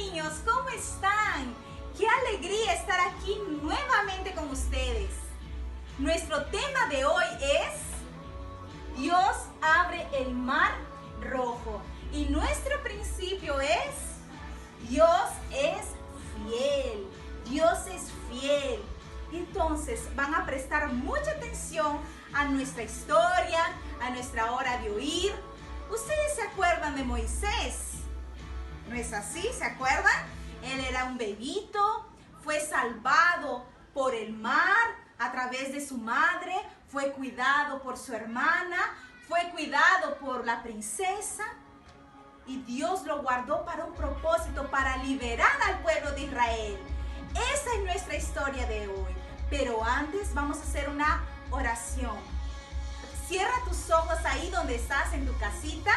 niños, ¿cómo están? ¡Qué alegría estar aquí nuevamente con ustedes! Nuestro tema de hoy es Dios abre el mar rojo. Y nuestro principio es Dios es fiel. Dios es fiel. Entonces van a prestar mucha atención a nuestra historia, a nuestra hora de oír. ¿Ustedes se acuerdan de Moisés? ¿No es así? ¿Se acuerdan? Él era un bebito, fue salvado por el mar a través de su madre, fue cuidado por su hermana, fue cuidado por la princesa y Dios lo guardó para un propósito, para liberar al pueblo de Israel. Esa es nuestra historia de hoy. Pero antes vamos a hacer una oración. Cierra tus ojos ahí donde estás en tu casita.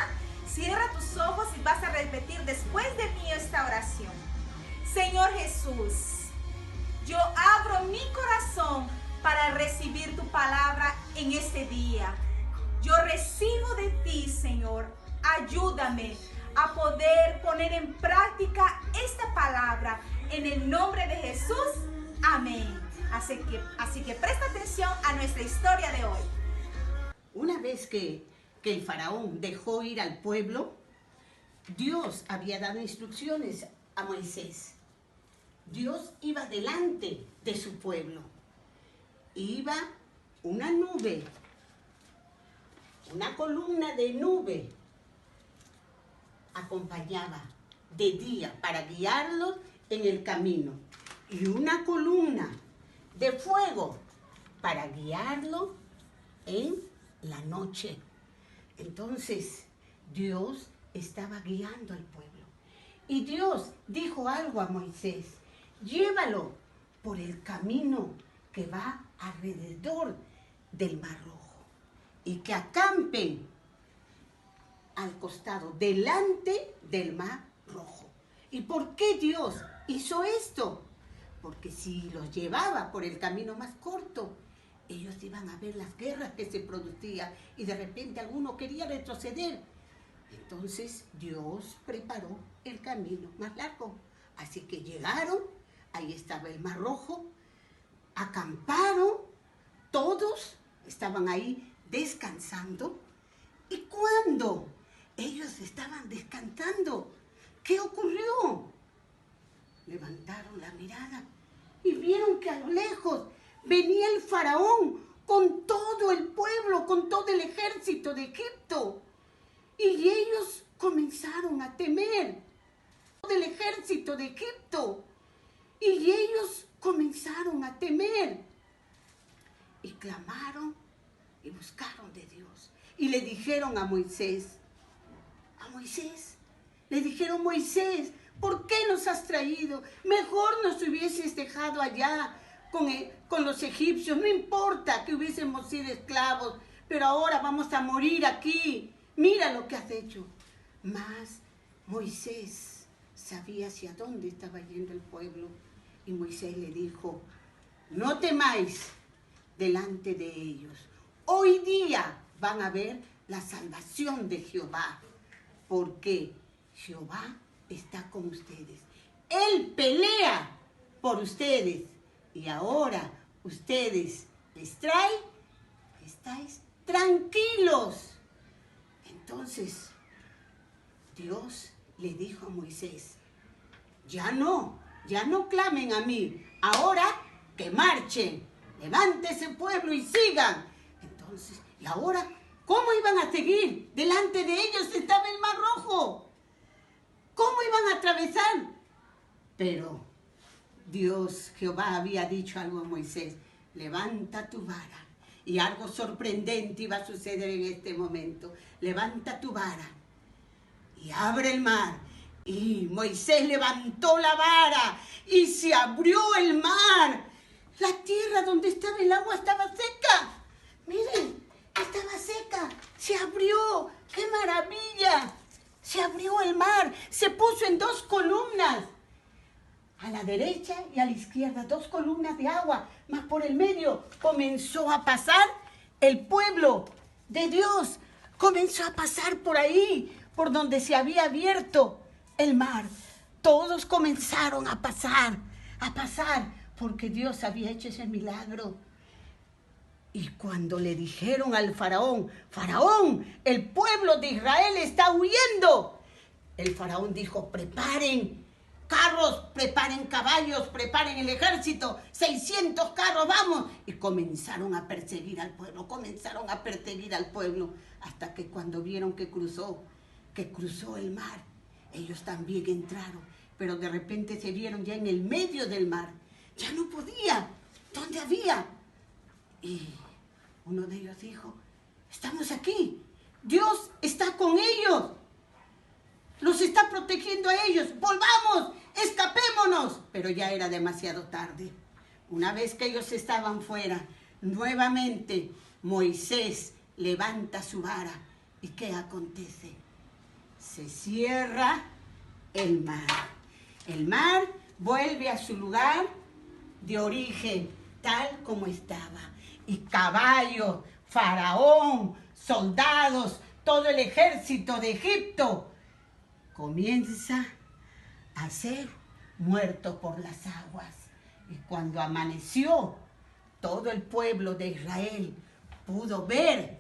Cierra tus ojos y vas a repetir después de mí esta oración. Señor Jesús, yo abro mi corazón para recibir tu palabra en este día. Yo recibo de ti, Señor. Ayúdame a poder poner en práctica esta palabra en el nombre de Jesús. Amén. Así que presta atención a nuestra historia de hoy. Una vez que el faraón dejó ir al pueblo, Dios había dado instrucciones a Moisés. Dios iba delante de su pueblo. Iba una nube, una columna de nube, acompañaba de día para guiarlos en el camino. Y una columna de fuego para guiarlo en la noche. Entonces, Dios estaba guiando al pueblo. Y Dios dijo algo a Moisés: llévalo por el camino que va alrededor del Mar Rojo y que acampen al costado, delante del Mar Rojo. ¿Y por qué Dios hizo esto? Porque si los llevaba por el camino más corto, ellos iban a ver las guerras que se producían y de repente alguno quería retroceder. Entonces Dios preparó el camino más largo. Así que llegaron, ahí estaba el Mar Rojo, acamparon, todos estaban ahí descansando. Y cuando ellos estaban descansando, ¿qué ocurrió? Levantaron la mirada y vieron que a lo lejos venía el faraón con todo el pueblo, con todo el ejército de Egipto. Y ellos comenzaron a temer. Todo el ejército de Egipto. Y ellos comenzaron a temer. Y clamaron y buscaron de Dios. Y le dijeron a Moisés, le dijeron: Moisés, ¿por qué nos has traído? Mejor nos hubieses dejado allá con los egipcios. No importa que hubiésemos sido esclavos, pero ahora vamos a morir aquí. Mira lo que has hecho. Mas Moisés sabía hacia dónde estaba yendo el pueblo. Y Moisés le dijo: no temáis delante de ellos. Hoy día van a ver la salvación de Jehová, porque Jehová está con ustedes. Él pelea por ustedes. Y ahora ustedes estáis tranquilos. Entonces Dios le dijo a Moisés: ya no clamen a mí. Ahora que marchen. Levántese pueblo y sigan. Entonces, ¿y ahora cómo iban a seguir? Delante de ellos estaba el Mar Rojo. ¿Cómo iban a atravesar? Pero Dios, Jehová, había dicho algo a Moisés: levanta tu vara. Y algo sorprendente iba a suceder en este momento. Levanta tu vara y abre el mar. Y Moisés levantó la vara y se abrió el mar. La tierra donde estaba el agua estaba seca. Miren, estaba seca. Se abrió. ¡Qué maravilla! Se abrió el mar. Se puso en dos columnas. A la derecha y a la izquierda, dos columnas de agua, más por el medio comenzó a pasar el pueblo de Dios. Comenzó a pasar por ahí, por donde se había abierto el mar. todos comenzaron a pasar, porque Dios había hecho ese milagro. Y cuando le dijeron al faraón, Faraón, el pueblo de Israel está huyendo. El faraón dijo, preparen carros, preparen caballos, preparen el ejército, 600 carros, vamos. Y comenzaron a perseguir al pueblo, hasta que cuando vieron que cruzó el mar, ellos también entraron, pero de repente se vieron ya en el medio del mar, ya no podía, ¿dónde había? Y uno de ellos dijo, estamos aquí, Dios está con ellos, los está protegiendo a ellos, volvamos, escapémonos. Pero ya era demasiado tarde. Una vez que ellos estaban fuera, nuevamente Moisés levanta su vara. ¿Y qué acontece? Se cierra el mar. El mar vuelve a su lugar de origen, tal como estaba. Y caballos, faraón, soldados, todo el ejército de Egipto comienza a ser muerto por las aguas. Y cuando amaneció, todo el pueblo de Israel pudo ver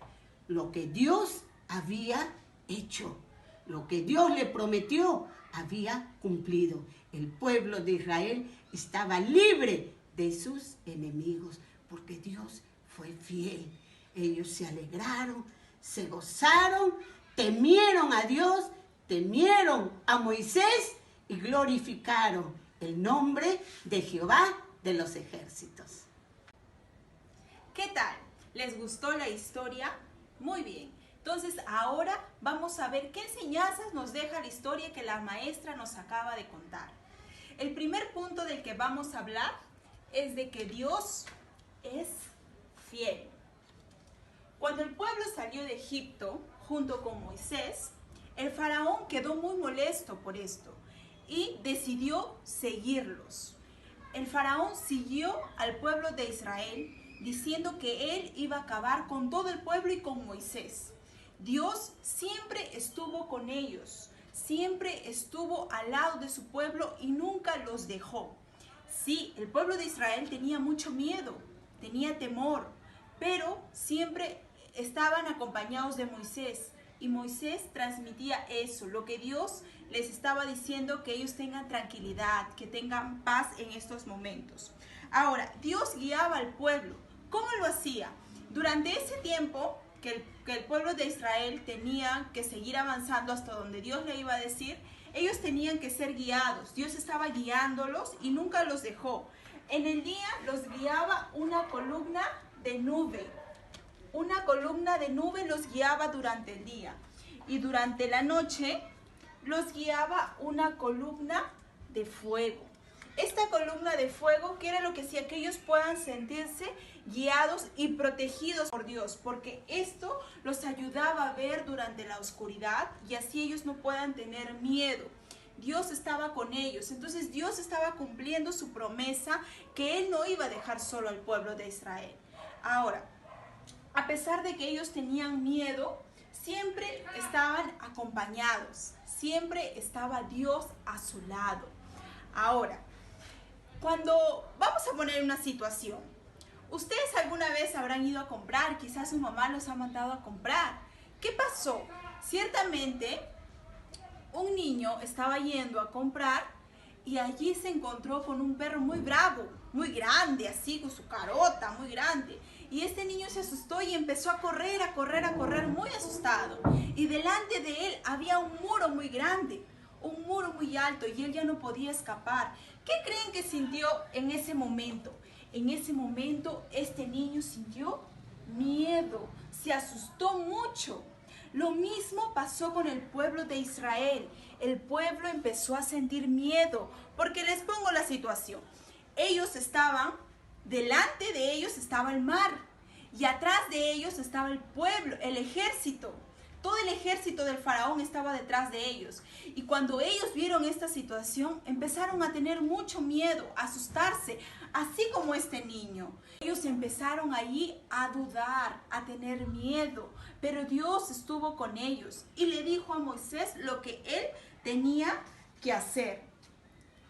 lo que Dios había hecho. Lo que Dios le prometió había cumplido. El pueblo de Israel estaba libre de sus enemigos, porque Dios fue fiel. Ellos se alegraron, se gozaron, temieron a Dios, temieron a Moisés y glorificaron el nombre de Jehová de los ejércitos. ¿Qué tal? ¿Les gustó la historia? Muy bien. Entonces ahora vamos a ver qué enseñanzas nos deja la historia que la maestra nos acaba de contar. El primer punto del que vamos a hablar es de que Dios es fiel. Cuando el pueblo salió de Egipto junto con Moisés, el faraón quedó muy molesto por esto y decidió seguirlos. El faraón siguió al pueblo de Israel diciendo que él iba a acabar con todo el pueblo y con Moisés. Dios siempre estuvo con ellos, siempre estuvo al lado de su pueblo y nunca los dejó. Sí, el pueblo de Israel tenía mucho miedo, tenía temor, pero siempre estaban acompañados de Moisés. Y Moisés transmitía eso, lo que Dios les estaba diciendo, que ellos tengan tranquilidad, que tengan paz en estos momentos. Ahora, Dios guiaba al pueblo. ¿Cómo lo hacía? Durante ese tiempo que el pueblo de Israel tenía que seguir avanzando hasta donde Dios le iba a decir, ellos tenían que ser guiados. Dios estaba guiándolos y nunca los dejó. En el día los guiaba una columna de nube. Una columna de nube los guiaba durante el día y durante la noche los guiaba una columna de fuego. Esta columna de fuego, ¿qué era lo que hacía? Que ellos puedan sentirse guiados y protegidos por Dios, porque esto los ayudaba a ver durante la oscuridad y así ellos no puedan tener miedo. Dios estaba con ellos, entonces Dios estaba cumpliendo su promesa que Él no iba a dejar solo al pueblo de Israel. Ahora, a pesar de que ellos tenían miedo, siempre estaban acompañados, siempre estaba Dios a su lado. Ahora, cuando vamos a poner una situación, ustedes alguna vez habrán ido a comprar, quizás su mamá los ha mandado a comprar. ¿Qué pasó? Ciertamente, un niño estaba yendo a comprar y allí se encontró con un perro muy bravo, muy grande, así con su carota muy grande. Y este niño se asustó y empezó a correr muy asustado. Y delante de él había un muro muy grande, un muro muy alto y él ya no podía escapar. ¿Qué creen que sintió en ese momento? En ese momento este niño sintió miedo, se asustó mucho. Lo mismo pasó con el pueblo de Israel. El pueblo empezó a sentir miedo, porque les pongo la situación. Ellos estaban, delante de ellos estaba el mar, y atrás de ellos estaba el pueblo, el ejército. Todo el ejército del faraón estaba detrás de ellos. Y cuando ellos vieron esta situación, empezaron a tener mucho miedo, a asustarse, así como este niño. Ellos empezaron allí a dudar, a tener miedo, pero Dios estuvo con ellos y le dijo a Moisés lo que él tenía que hacer.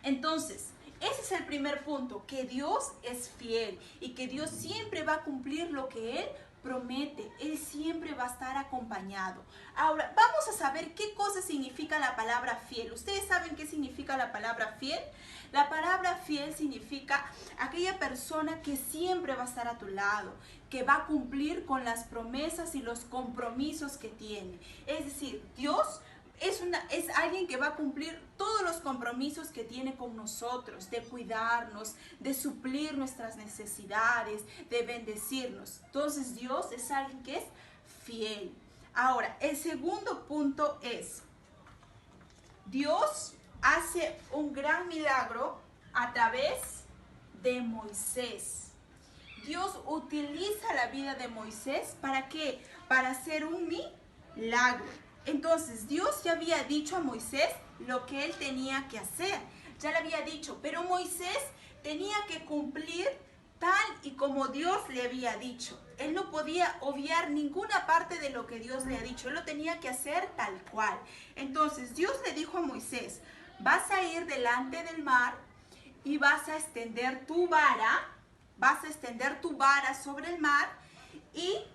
Entonces, ese es el primer punto, que Dios es fiel y que Dios siempre va a cumplir lo que Él promete. Él siempre va a estar acompañado. Ahora, vamos a saber qué cosa significa la palabra fiel. ¿Ustedes saben qué significa la palabra fiel? La palabra fiel significa aquella persona que siempre va a estar a tu lado, que va a cumplir con las promesas y los compromisos que tiene. Es decir, Dios es alguien que va a cumplir todos los compromisos que tiene con nosotros, de cuidarnos, de suplir nuestras necesidades, de bendecirnos. Entonces Dios es alguien que es fiel. Ahora, el segundo punto es, Dios hace un gran milagro a través de Moisés. Dios utiliza la vida de Moisés, ¿para qué? Para hacer un milagro. Entonces, Dios ya había dicho a Moisés lo que él tenía que hacer. Ya le había dicho, pero Moisés tenía que cumplir tal y como Dios le había dicho. Él no podía obviar ninguna parte de lo que Dios le ha dicho. Él lo tenía que hacer tal cual. Entonces, Dios le dijo a Moisés, vas a ir delante del mar y vas a extender tu vara. Vas a extender tu vara sobre el mar y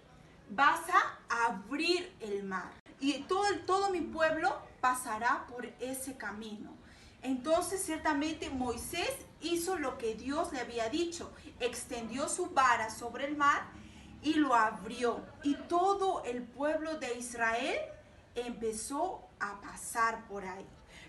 vas a abrir el mar. Y todo mi pueblo pasará por ese camino. Entonces, ciertamente, Moisés hizo lo que Dios le había dicho. Extendió su vara sobre el mar y lo abrió. Y todo el pueblo de Israel empezó a pasar por ahí.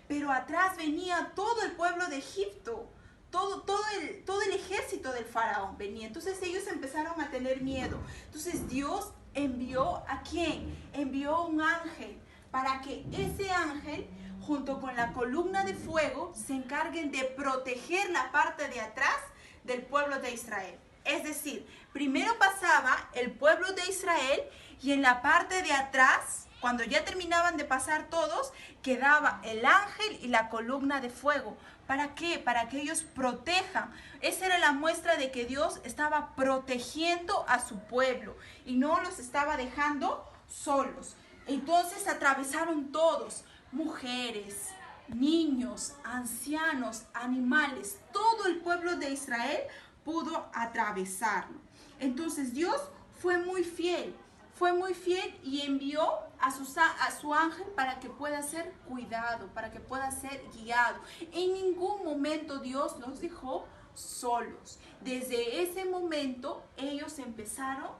Pero atrás venía todo el pueblo de Egipto. Todo el ejército del faraón venía. Entonces ellos empezaron a tener miedo. Entonces Dios envió ¿a quién? Envió un ángel para que ese ángel, junto con la columna de fuego, se encarguen de proteger la parte de atrás del pueblo de Israel. Es decir, primero pasaba el pueblo de Israel y en la parte de atrás, cuando ya terminaban de pasar todos, quedaba el ángel y la columna de fuego. ¿Para qué? Para que ellos protejan. Esa era la muestra de que Dios estaba protegiendo a su pueblo y no los estaba dejando solos. Entonces atravesaron todos, mujeres, niños, ancianos, animales. Todo el pueblo de Israel pudo atravesarlo. Entonces Dios fue muy fiel y envió a su ángel para que pueda ser cuidado, para que pueda ser guiado. En ningún momento Dios los dejó solos. Desde ese momento ellos empezaron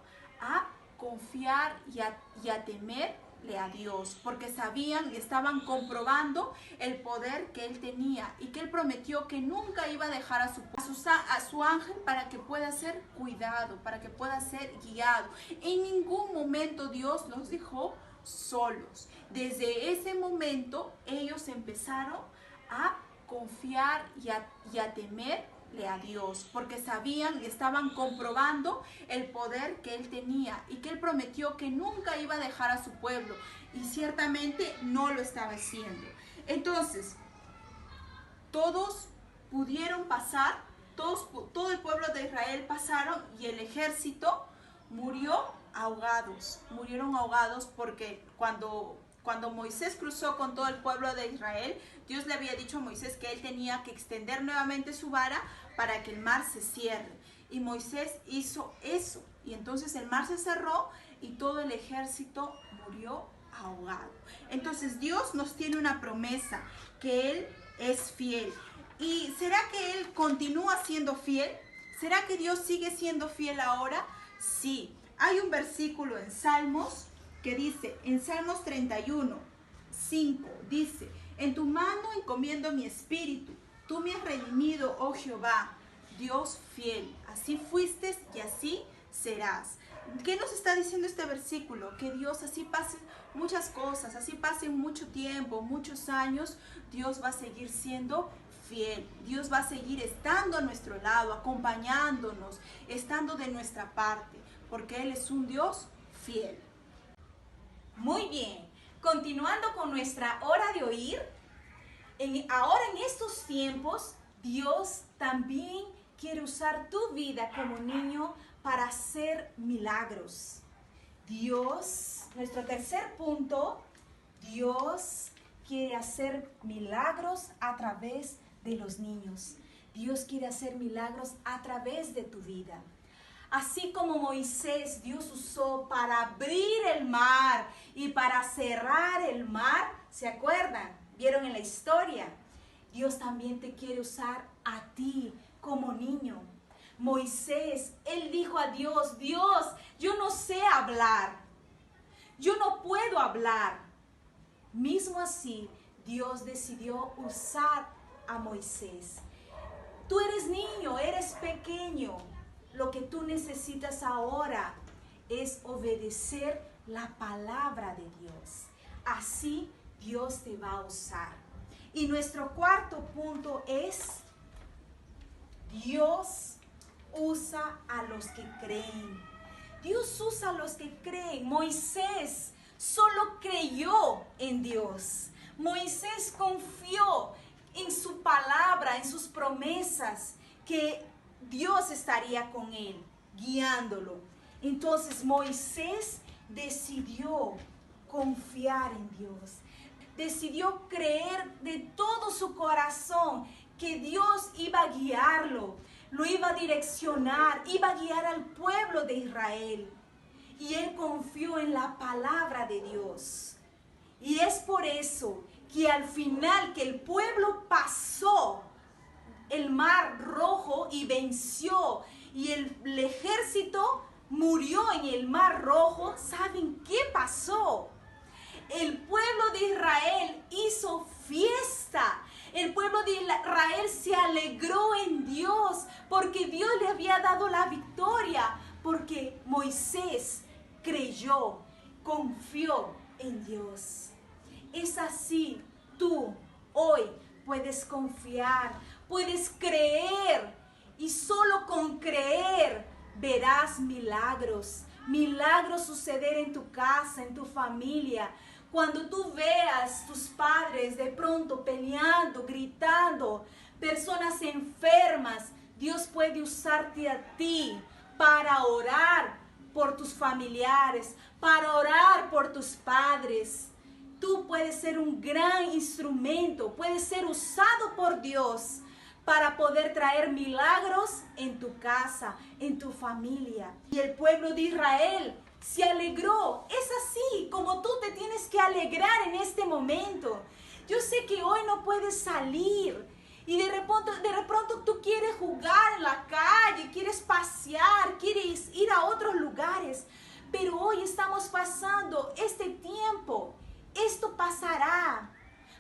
a confiar y a temerle a Dios, porque sabían y estaban comprobando el poder que Él tenía y que Él prometió que nunca iba a dejar a su ángel para que pueda ser cuidado, para que pueda ser guiado. En ningún momento Dios los dejó solos. Desde ese momento ellos empezaron a confiar y a temerle a Dios, porque sabían y estaban comprobando el poder que Él tenía y que Él prometió que nunca iba a dejar a su pueblo, y ciertamente no lo estaba haciendo. Entonces, todos pudieron pasar, todo el pueblo de Israel pasaron y el ejército murieron ahogados porque cuando Moisés cruzó con todo el pueblo de Israel, Dios le había dicho a Moisés que él tenía que extender nuevamente su vara para que el mar se cierre. Y Moisés hizo eso. Y entonces el mar se cerró y todo el ejército murió ahogado. Entonces Dios nos tiene una promesa, que Él es fiel. ¿Y será que Él continúa siendo fiel? ¿Será que Dios sigue siendo fiel ahora? Sí. Hay un versículo en Salmos que dice, en Salmos 31, 5, dice, en tu mano encomiendo mi espíritu, tú me has redimido, oh Jehová, Dios fiel, así fuiste y así serás. ¿Qué nos está diciendo este versículo? Que Dios, así pase muchas cosas, así pasen mucho tiempo, muchos años, Dios va a seguir siendo fiel. Dios va a seguir estando a nuestro lado, acompañándonos, estando de nuestra parte, porque Él es un Dios fiel. Muy bien, continuando con nuestra hora de oír, ahora en estos tiempos, Dios también quiere usar tu vida como niño para hacer milagros. Dios, nuestro tercer punto, Dios quiere hacer milagros a través de los niños. Dios quiere hacer milagros a través de tu vida. Así como Moisés, Dios usó para abrir el mar y para cerrar el mar, ¿se acuerdan? ¿Vieron en la historia? Dios también te quiere usar a ti como niño. Moisés, él dijo a Dios, Dios, yo no sé hablar, yo no puedo hablar. Mismo así, Dios decidió usar a Moisés. Tú eres niño, eres pequeño. Lo que tú necesitas ahora es obedecer la palabra de Dios. Así Dios te va a usar. Y nuestro cuarto punto es, Dios usa a los que creen. Dios usa a los que creen. Moisés solo creyó en Dios. Moisés confió en su palabra, en sus promesas, que Dios estaría con él, guiándolo. Entonces Moisés decidió confiar en Dios. Decidió creer de todo su corazón que Dios iba a guiarlo, lo iba a direccionar, iba a guiar al pueblo de Israel. Y él confió en la palabra de Dios. Y es por eso que al final que el pueblo pasó el mar rojo y venció, y el ejército murió en el mar rojo, ¿saben qué pasó? El pueblo de Israel hizo fiesta. El pueblo de Israel se alegró en Dios porque Dios le había dado la victoria, porque Moisés creyó, confió en Dios. Es así, tú hoy puedes confiar, puedes creer, y solo con creer verás milagros. Milagros suceder en tu casa, en tu familia. Cuando tú veas tus padres de pronto peleando, gritando, personas enfermas, Dios puede usarte a ti para orar por tus familiares, para orar por tus padres. Tú puedes ser un gran instrumento, puedes ser usado por Dios para poder traer milagros en tu casa, en tu familia. Y el pueblo de Israel se alegró. Es así como tú te tienes que alegrar en este momento. Yo sé que hoy no puedes salir y de pronto tú quieres jugar en la calle, quieres pasear, quieres ir a otros lugares. Pero hoy estamos pasando este tiempo. Esto pasará.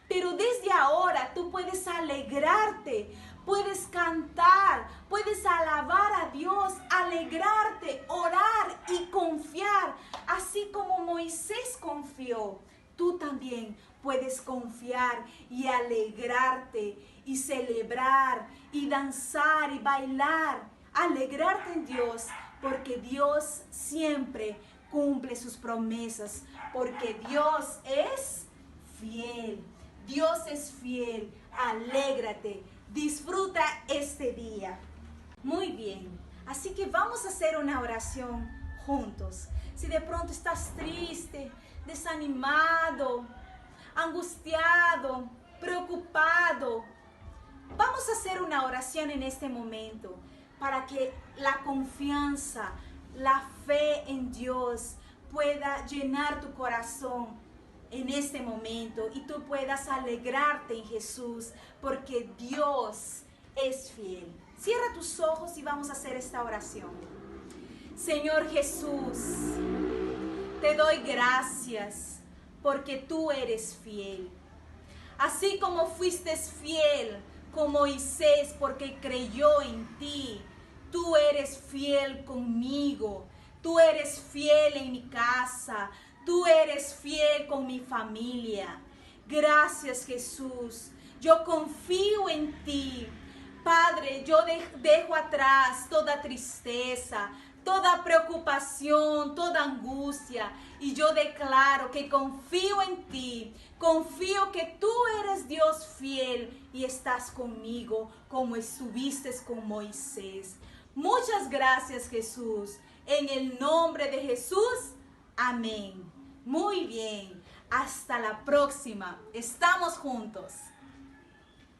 Pero desde ahora tú puedes alegrarte, puedes cantar, puedes alabar a Dios, alegrarte, orar y confiar. Así como Moisés confió, tú también puedes confiar y alegrarte y celebrar y danzar y bailar. Alegrarte en Dios, porque Dios siempre cumple sus promesas, porque Dios es fiel. Dios es fiel. Alégrate. Disfruta este día. Muy bien. Así que vamos a hacer una oración juntos. Si de pronto estás triste, desanimado, angustiado, preocupado, vamos a hacer una oración en este momento para que la confianza, la fe en Dios pueda llenar tu corazón en este momento y tú puedas alegrarte en Jesús, porque Dios es fiel. Cierra tus ojos y vamos a hacer esta oración. Señor Jesús, te doy gracias porque tú eres fiel. Así como fuiste fiel con Moisés porque creyó en ti, tú eres fiel conmigo. Tú eres fiel en mi casa. Tú eres fiel con mi familia. Gracias, Jesús. Yo confío en ti. Padre, yo dejo atrás toda tristeza, toda preocupación, toda angustia. Y yo declaro que confío en ti. Confío que tú eres Dios fiel y estás conmigo como estuviste con Moisés. Muchas gracias, Jesús. En el nombre de Jesús, amén. Muy bien. Hasta la próxima. Estamos juntos.